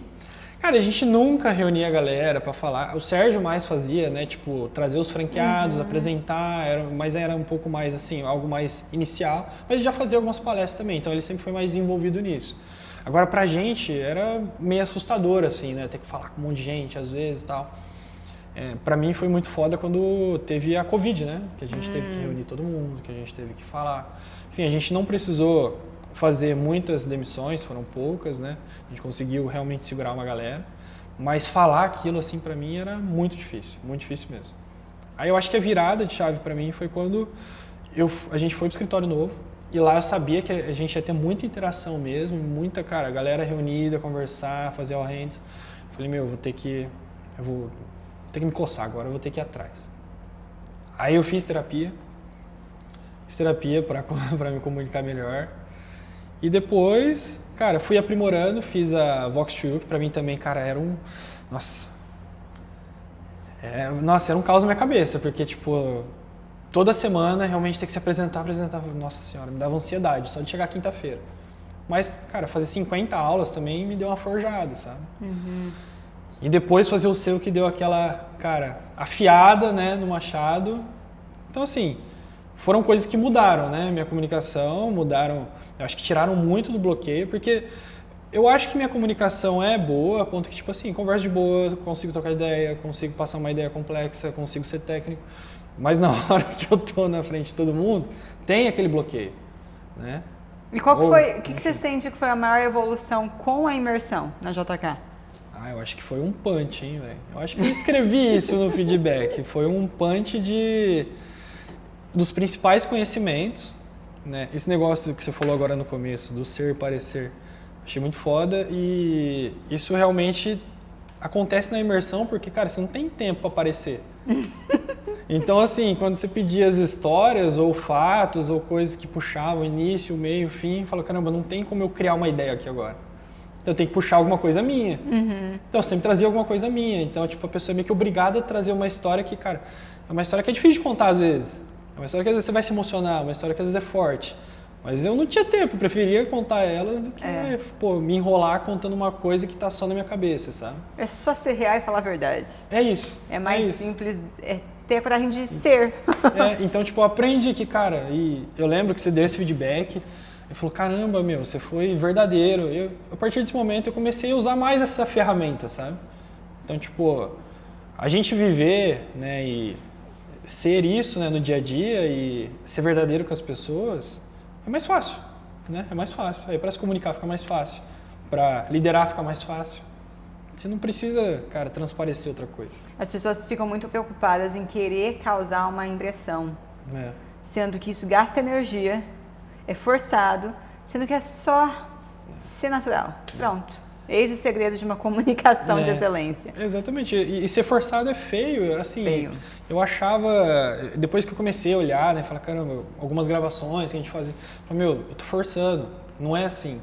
Cara, a gente nunca reunia a galera para falar. O Sérgio mais fazia, né? Tipo, trazer os franqueados, apresentar, mas era um pouco mais assim, algo mais inicial. Mas ele já fazia algumas palestras também, então ele sempre foi mais envolvido nisso. Agora, pra gente, era meio assustador, assim, né? Ter que falar com um monte de gente, às vezes, e tal. Pra mim, foi muito foda quando teve a Covid, né? Que a gente teve que reunir todo mundo, que a gente teve que falar. Enfim, a gente não precisou fazer muitas demissões, foram poucas, né? A gente conseguiu realmente segurar uma galera. Mas falar aquilo, assim, pra mim, era muito difícil mesmo. Aí eu acho que a virada de chave pra mim foi quando a gente foi pro escritório novo. E lá eu sabia que a gente ia ter muita interação mesmo, muita, cara, galera reunida, conversar, fazer all hands. Falei, meu, vou ter que me coçar agora, eu vou ter que ir atrás. Aí eu fiz terapia para me comunicar melhor. E depois, cara, fui aprimorando, fiz a Vox2U, que pra mim também, cara, era um... Nossa, era um caos na minha cabeça, porque, tipo... Toda semana, realmente ter que se apresentar, nossa senhora, me dava ansiedade, só de chegar quinta-feira. Mas, cara, fazer 50 aulas também me deu uma forjada, sabe? E depois fazer o seu que deu aquela, cara, afiada, né, no machado. Então, assim, foram coisas que mudaram, né? Minha comunicação, mudaram, eu acho que tiraram muito do bloqueio, porque eu acho que minha comunicação é boa, a ponto que, tipo assim, conversa de boa, consigo trocar ideia, consigo passar uma ideia complexa, consigo ser técnico. Mas na hora que eu tô na frente de todo mundo, tem aquele bloqueio, né? E qual que foi, o que você sente que foi a maior evolução com a imersão na JK? Eu acho que foi um punch, hein, velho? Eu acho que eu escrevi isso no feedback. Foi um punch dos principais conhecimentos, né? Esse negócio que você falou agora no começo, do ser e parecer, achei muito foda e isso realmente acontece na imersão porque, cara, você não tem tempo para aparecer. Então, assim, quando você pedia as histórias ou fatos ou coisas que puxavam o início, o meio, o fim, fala, caramba, não tem como eu criar uma ideia aqui agora. Então, eu tenho que puxar alguma coisa minha. Então, eu sempre trazia alguma coisa minha. Então, tipo, a pessoa é meio que obrigada a trazer uma história que, cara, é uma história que é difícil de contar às vezes. É uma história que às vezes você vai se emocionar, uma história que às vezes é forte. Mas eu não tinha tempo, eu preferia contar elas do que pô, me enrolar contando uma coisa que tá só na minha cabeça, sabe? É só ser real e falar a verdade. É isso. É mais simples, é ter a coragem de ser. Então, tipo, eu aprendi que, cara, e eu lembro que você deu esse feedback, e falou, caramba, meu, você foi verdadeiro. A partir desse momento, eu comecei a usar mais essa ferramenta, sabe? Então, tipo, a gente viver, né, e ser isso, né, no dia a dia e ser verdadeiro com as pessoas é mais fácil, né? É mais fácil. Aí para se comunicar fica mais fácil, para liderar fica mais fácil. Você não precisa, cara, transparecer outra coisa. As pessoas ficam muito preocupadas em querer causar uma impressão, sendo que isso gasta energia, é forçado, sendo que é só ser natural. Pronto. Eis o segredo de uma comunicação de excelência. Exatamente. E ser forçado é feio. Assim, feio. Eu achava, depois que eu comecei a olhar, né, falar, caramba, algumas gravações que a gente fazia, falei, meu, eu tô forçando, não é assim.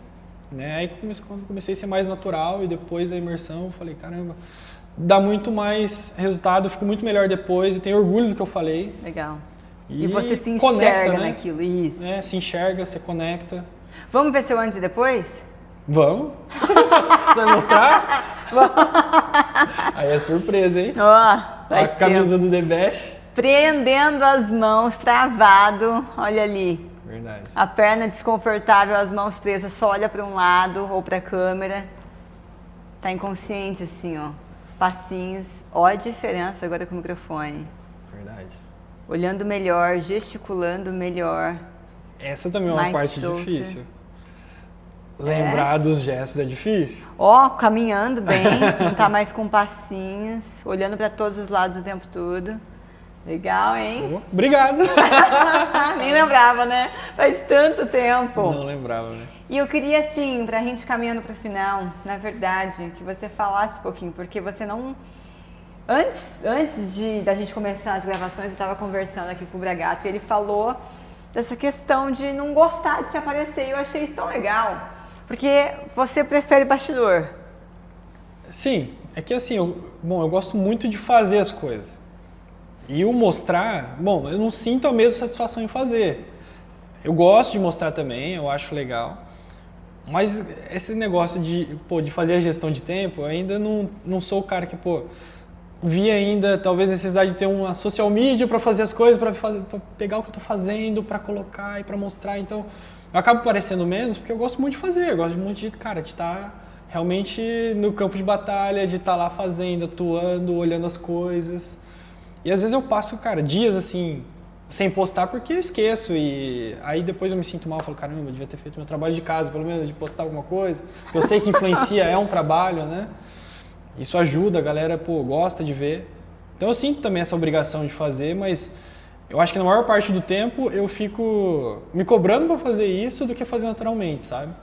Né? Aí quando eu comecei a ser mais natural e depois da imersão, eu falei, caramba, dá muito mais resultado, eu fico muito melhor depois e tenho orgulho do que eu falei. Legal. E você se enxerga conecta, né? naquilo, isso. Se enxerga, se conecta. Vamos ver seu antes e depois? Vamos? Você vai mostrar? Aí é surpresa, hein? A camisa do The Best. Prendendo as mãos, travado, olha ali. Verdade. A perna desconfortável, as mãos presas, só olha para um lado ou para a câmera. Tá inconsciente assim, ó. Passinhos. Olha a diferença agora com o microfone. Verdade. Olhando melhor, gesticulando melhor. Essa também é uma parte solta. difícil. Lembrar dos gestos é difícil. Caminhando bem, não tá mais com passinhos, olhando para todos os lados o tempo todo. Legal, hein? Obrigado. Nem lembrava, né? Faz tanto tempo. Não lembrava, né? E eu queria, assim, pra gente caminhando pro final, na verdade, que você falasse um pouquinho, porque você não... Antes da gente começar as gravações, eu tava conversando aqui com o Bragato e ele falou dessa questão de não gostar de se aparecer. E eu achei isso tão legal, porque você prefere bastidor. Sim, é que assim, eu gosto muito de fazer as coisas. E o mostrar, eu não sinto a mesma satisfação em fazer. Eu gosto de mostrar também, eu acho legal. Mas esse negócio de fazer a gestão de tempo, eu ainda não sou o cara que, vi ainda talvez necessidade de ter uma social media para fazer as coisas, para pegar o que eu estou fazendo, para colocar e para mostrar. Então, eu acabo parecendo menos porque eu gosto muito de fazer. Eu gosto muito de estar realmente no campo de batalha, de estar lá fazendo, atuando, olhando as coisas. E às vezes eu passo, dias assim, sem postar porque eu esqueço. E aí depois eu me sinto mal, falo, caramba, eu devia ter feito meu trabalho de casa, pelo menos de postar alguma coisa. Porque eu sei que influencia, é um trabalho, né? Isso ajuda, a galera, gosta de ver. Então eu sinto também essa obrigação de fazer, mas eu acho que na maior parte do tempo eu fico me cobrando para fazer isso do que fazer naturalmente, sabe?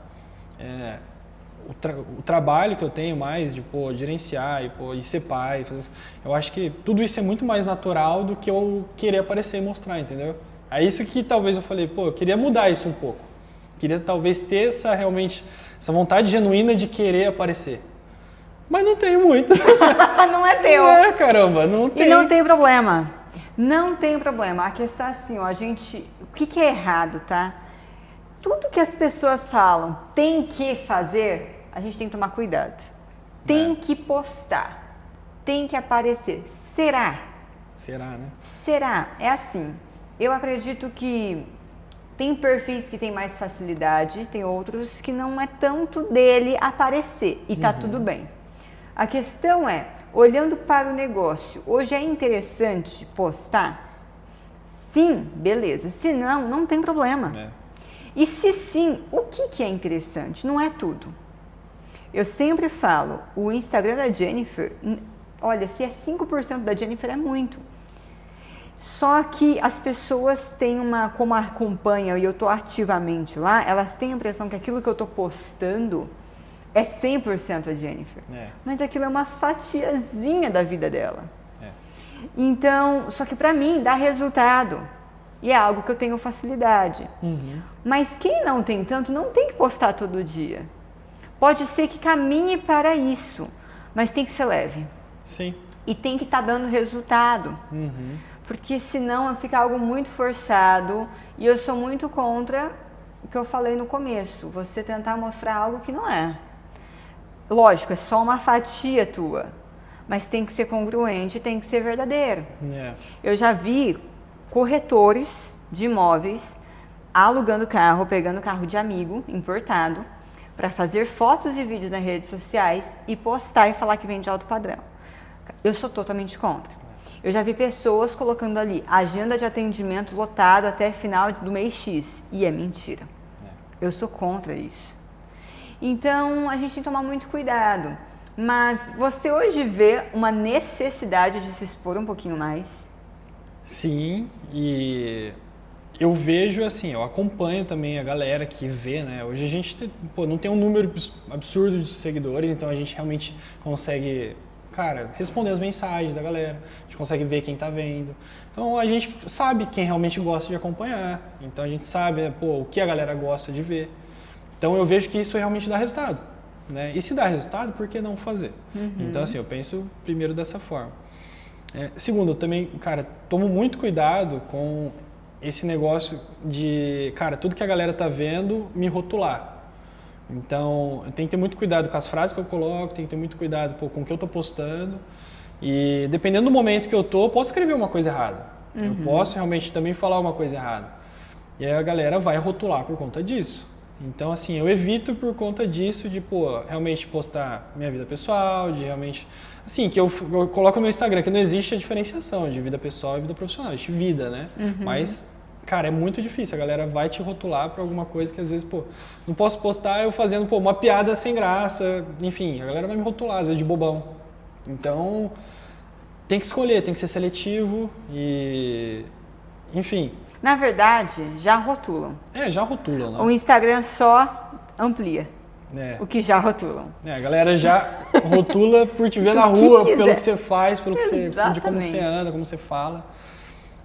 O trabalho que eu tenho mais de gerenciar e ser pai, eu acho que tudo isso é muito mais natural do que eu querer aparecer e mostrar, entendeu? É isso que talvez eu falei, eu queria mudar isso um pouco. Queria talvez ter essa vontade genuína de querer aparecer. Mas não tenho muito. Não é teu. Caramba, não tem. E não tem problema. Não tem problema. A questão é assim, o que é errado, tá? Tudo que as pessoas falam tem que fazer, a gente tem que tomar cuidado. Tem que postar. Tem que aparecer. Será? Será, né? Será? É assim. Eu acredito que tem perfis que têm mais facilidade, tem outros que não é tanto dele aparecer. E tá tudo bem. A questão é, olhando para o negócio, hoje é interessante postar? Sim, beleza. Se não, não tem problema. E se sim, o que é interessante? Não é tudo. Eu sempre falo, o Instagram da Jennifer, olha, se é 5% da Jennifer é muito. Só que as pessoas têm como acompanham e eu estou ativamente lá, elas têm a impressão que aquilo que eu estou postando é 100% a Jennifer. Mas aquilo é uma fatiazinha da vida dela. Então, só que para mim dá resultado. E é algo que eu tenho facilidade. Mas quem não tem tanto, não tem que postar todo dia. Pode ser que caminhe para isso, mas tem que ser leve. Sim. E tem que estar dando resultado. Porque senão fica algo muito forçado. E eu sou muito contra que eu falei no começo, você tentar mostrar algo que não é. Lógico, é só uma fatia tua, mas tem que ser congruente, tem que ser verdadeiro. Eu já vi corretores de imóveis alugando carro, pegando carro de amigo importado, para fazer fotos e vídeos nas redes sociais e postar e falar que vende alto padrão. Eu sou totalmente contra. Eu já vi pessoas colocando ali agenda de atendimento lotado até final do mês X, e é mentira. Eu sou contra isso. Então, a gente tem que tomar muito cuidado. Mas você hoje vê uma necessidade de se expor um pouquinho mais? Sim, e eu vejo assim, eu acompanho também a galera que vê, né? Hoje a gente não tem um número absurdo de seguidores, então a gente realmente consegue, cara, responder as mensagens da galera, a gente consegue ver quem tá vendo. Então a gente sabe quem realmente gosta de acompanhar, então a gente sabe, o que a galera gosta de ver. Então eu vejo que isso realmente dá resultado, né? E se dá resultado, por que não fazer? Então assim, eu penso primeiro dessa forma. Segundo, eu também, cara, tomo muito cuidado com esse negócio de, cara, tudo que a galera tá vendo, me rotular. Então, eu tenho que ter muito cuidado com as frases que eu coloco, tenho que ter muito cuidado com o que eu tô postando. E dependendo do momento que eu tô, eu posso escrever uma coisa errada. Eu posso realmente também falar uma coisa errada. E aí a galera vai rotular por conta disso. Então, assim, eu evito por conta disso de, realmente postar minha vida pessoal, de realmente... Assim, que eu coloco no meu Instagram que não existe a diferenciação de vida pessoal e vida profissional, existe vida, né? Mas, cara, é muito difícil. A galera vai te rotular pra alguma coisa que às vezes, não posso postar eu fazendo, uma piada sem graça. Enfim, a galera vai me rotular, às vezes, de bobão. Então, tem que escolher, tem que ser seletivo e... Enfim. Na verdade, já rotulam. Já rotulam, né? O Instagram só amplia o que já rotulam. A galera já rotula por te ver na rua, pelo que você faz, pelo que você, de como você anda, como você fala.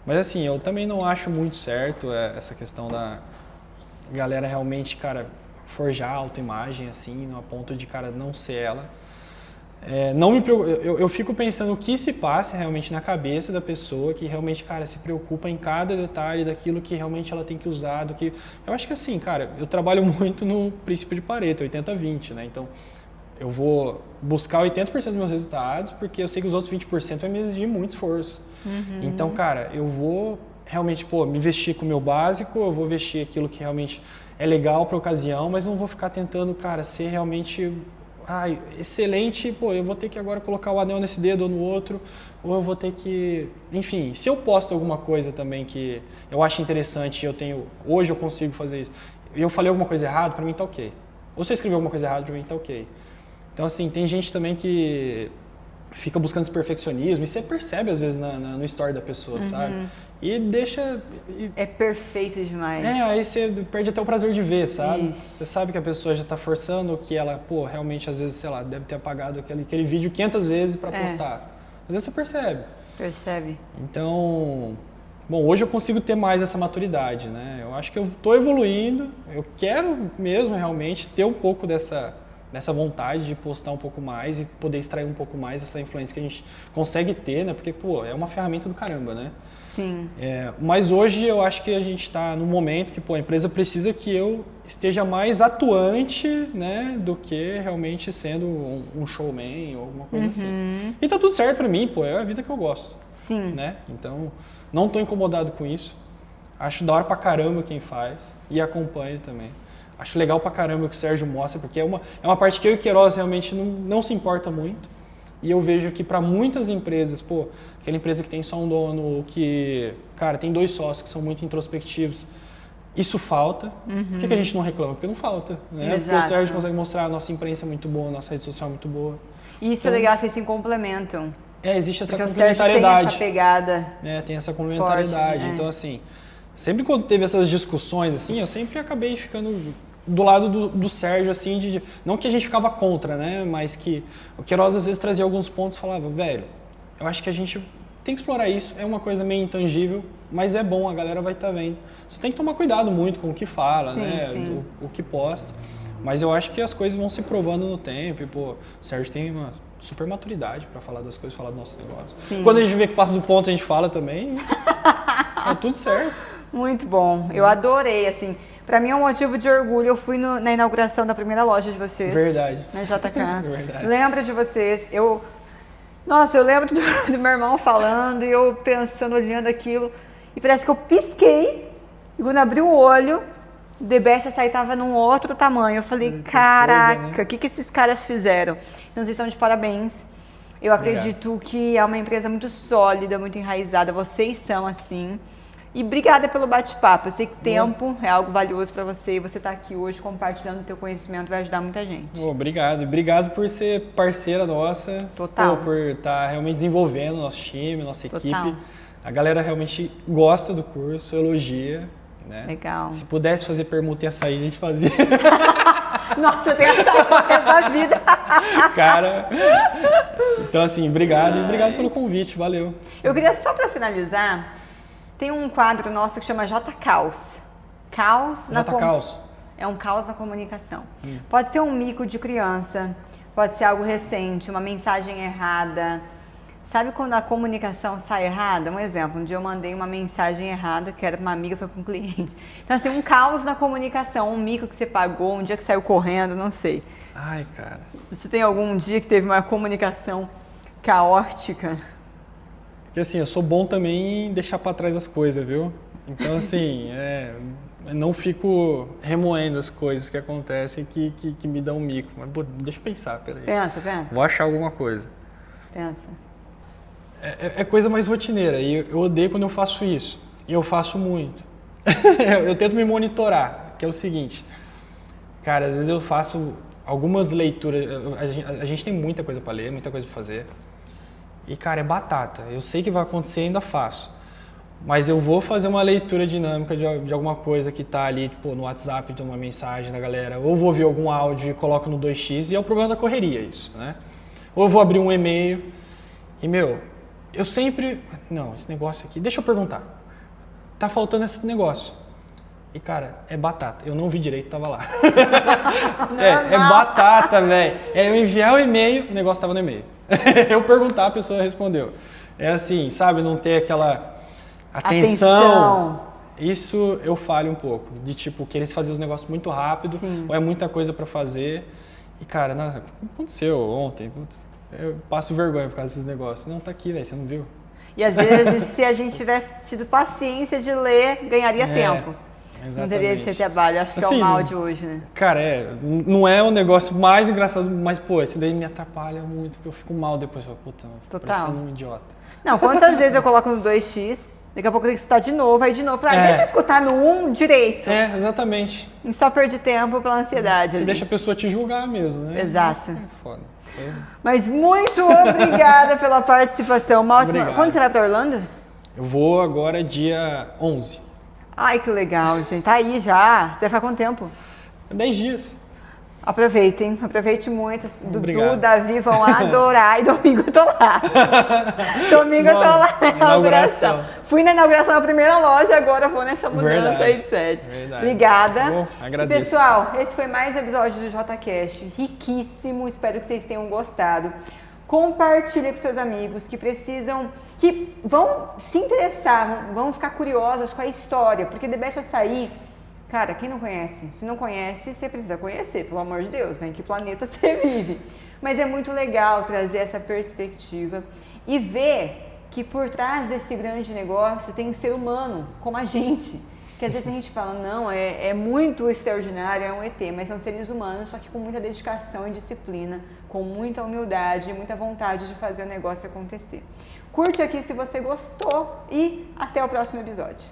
Mas assim, eu também não acho muito certo essa questão da galera realmente, cara, forjar a autoimagem assim, a ponto de, cara, não ser ela. Não me eu fico pensando o que se passa realmente na cabeça da pessoa que realmente, cara, se preocupa em cada detalhe daquilo que realmente ela tem que usar, do que... Eu acho que assim, cara, eu trabalho muito no princípio de Pareto, 80-20, né? Então, eu vou buscar 80% dos meus resultados porque eu sei que os outros 20% vai me exigir muito esforço. Então, cara, eu vou realmente, me vestir com o meu básico, eu vou vestir aquilo que realmente é legal para a ocasião, mas não vou ficar tentando, cara, ser realmente... excelente, eu vou ter que agora colocar o anel nesse dedo ou no outro, ou eu vou ter que... Enfim, se eu posto alguma coisa também que eu acho interessante, hoje eu consigo fazer isso, e eu falei alguma coisa errada, pra mim tá ok. Ou se eu escrevi alguma coisa errada, pra mim tá ok. Então, assim, tem gente também que fica buscando esse perfeccionismo, e você percebe, às vezes, no story da pessoa, sabe? E deixa... É perfeito demais. Aí você perde até o prazer de ver, sabe? Isso. Você sabe que a pessoa já tá forçando, que ela, realmente, às vezes, sei lá, deve ter apagado aquele vídeo 500 vezes pra postar. Às vezes você percebe. Percebe. Então, hoje eu consigo ter mais essa maturidade, né? Eu acho que eu tô evoluindo, eu quero mesmo, realmente, ter um pouco dessa vontade de postar um pouco mais e poder extrair um pouco mais essa influência que a gente consegue ter, né? Porque, é uma ferramenta do caramba, né? Sim. Mas hoje eu acho que a gente está no momento que, a empresa precisa que eu esteja mais atuante, né? Do que realmente sendo um showman ou alguma coisa assim. E tá tudo certo pra mim, é a vida que eu gosto. Sim. Né? Então, não tô incomodado com isso. Acho da hora pra caramba quem faz e acompanho também. Acho legal pra caramba o que o Sérgio mostra, porque é uma parte que eu e o Queiroz realmente não se importa muito. E eu vejo que para muitas empresas, aquela empresa que tem só um dono, que, cara, tem 2 sócios que são muito introspectivos, isso falta. Por que a gente não reclama? Porque não falta, né? Exato. Porque o Sérgio consegue mostrar a nossa imprensa é muito boa, a nossa rede social é muito boa. E isso é legal, vocês se complementam. Existe essa porque complementariedade. O Sérgio tem essa pegada. Tem essa complementariedade. Forte, Então, assim, sempre quando teve essas discussões, assim, eu sempre acabei ficando do lado do Sérgio, assim, não que a gente ficava contra, né? Mas que o Queiroz às vezes trazia alguns pontos e falava, velho, eu acho que a gente tem que explorar isso, é uma coisa meio intangível, mas é bom, a galera vai estar vendo. Você tem que tomar cuidado muito com o que fala, né? Sim. O que posta. Mas eu acho que as coisas vão se provando no tempo e, o Sérgio tem uma super maturidade para falar das coisas, falar do nosso negócio. Sim. Quando a gente vê que passa do ponto, a gente fala também, tá tudo certo. Muito bom, eu adorei, assim, Pra mim é um motivo de orgulho. Eu fui na inauguração da primeira loja de vocês. Verdade. Na JK. Verdade. Lembro de vocês. Nossa, eu lembro do meu irmão falando e eu pensando, olhando aquilo. E parece que eu pisquei. E quando abri o olho, o The Best Açaí tava num outro tamanho. Eu falei, caraca, o que esses caras fizeram? Então vocês estão de parabéns. Eu acredito que é uma empresa muito sólida, muito enraizada. Vocês são assim. E obrigada pelo bate-papo. Eu sei que tempo é algo valioso para você e você tá aqui hoje compartilhando o teu conhecimento vai ajudar muita gente. Obrigado. Obrigado por ser parceira nossa. Total. Por estar realmente desenvolvendo o nosso time, nossa Total. equipe. A galera realmente gosta do curso, elogia. Né? Legal. Se pudesse fazer permuta e açaí, a gente fazia. Nossa, eu tenho essa vida. Cara, então assim, obrigado. E obrigado pelo convite, valeu. Eu queria só para finalizar, tem um quadro nosso que chama J-Caos. J-Caos? É um caos na comunicação. Pode ser um mico de criança, pode ser algo recente, uma mensagem errada. Sabe quando a comunicação sai errada? Um exemplo, um dia eu mandei uma mensagem errada, que era para uma amiga, foi para um cliente. Então assim, um caos na comunicação, um mico que você pagou, um dia que saiu correndo, não sei. Ai, cara. Você tem algum dia que teve uma comunicação caótica? Porque assim, eu sou bom também em deixar para trás as coisas, viu? Então assim, eu não fico remoendo as coisas que acontecem que me dão um mico. Mas deixa eu pensar, peraí. Pensa. Vou achar alguma coisa. Pensa. É coisa mais rotineira e eu odeio quando eu faço isso. E eu faço muito. Eu tento me monitorar, que é o seguinte. Cara, às vezes eu faço algumas leituras. A gente tem muita coisa para ler, muita coisa para fazer. E, cara, é batata. Eu sei que vai acontecer e ainda faço. Mas eu vou fazer uma leitura dinâmica de alguma coisa que tá ali, tipo, no WhatsApp, de uma mensagem da galera. Ou vou ouvir algum áudio e coloco no 2x, e é o problema da correria isso, né? Ou eu vou abrir um e-mail e, eu sempre... Não, esse negócio aqui... Deixa eu perguntar. Tá faltando esse negócio. E, cara, é batata. Eu não vi direito, tava lá. É batata, velho. Eu enviar o e-mail, o negócio tava no e-mail. Eu perguntar, a pessoa respondeu. É assim, sabe? Não ter aquela atenção. Isso eu falho um pouco. De, tipo, querer fazer os negócios muito rápido. Sim. Ou é muita coisa pra fazer. E, cara, nossa, aconteceu ontem. Putz, eu passo vergonha por causa desses negócios. Não, tá aqui, velho, você não viu? E às vezes, se a gente tivesse tido paciência de ler, ganharia tempo. Exatamente. Não teria esse trabalho. Acho que assim, é o mal de hoje, né? Cara, não é o negócio mais engraçado, mas, pô, esse daí me atrapalha muito, porque eu fico mal depois. Puta, parecendo um idiota. Não, quantas vezes eu coloco no 2x, daqui a pouco eu tenho que escutar de novo, aí de novo. Deixa eu escutar no 1 direito. Exatamente. E só perdi tempo pela ansiedade. Você deixa a pessoa te julgar mesmo, né? Exato. Isso é foda. Mas muito obrigada pela participação. Uma ótima... Obrigado. Quando você vai para Orlando? Eu vou agora dia 11. Ai, que legal, gente. Tá aí já. Você vai ficar quanto tempo? 10 dias. Aproveitem, aproveite muito. Obrigado. Dudu, Davi vão adorar. E domingo eu tô lá. Domingo eu tô lá na inauguração. Fui na inauguração da primeira loja, agora vou nessa mudança aí de sede. Verdade. Obrigada. Bom, agradeço. E, pessoal, esse foi mais um episódio do JCast. Riquíssimo, espero que vocês tenham gostado. Compartilhe com seus amigos que precisam, que vão se interessar, vão ficar curiosos com a história, porque The Best Açaí, cara, quem não conhece? Se não conhece, você precisa conhecer, pelo amor de Deus, né? Em que planeta você vive? Mas é muito legal trazer essa perspectiva e ver que por trás desse grande negócio tem um ser humano, como a gente. Que às vezes a gente fala, não, é muito extraordinário, é um ET, mas são seres humanos, só que com muita dedicação e disciplina, com muita humildade e muita vontade de fazer o negócio acontecer. Curte aqui se você gostou e até o próximo episódio.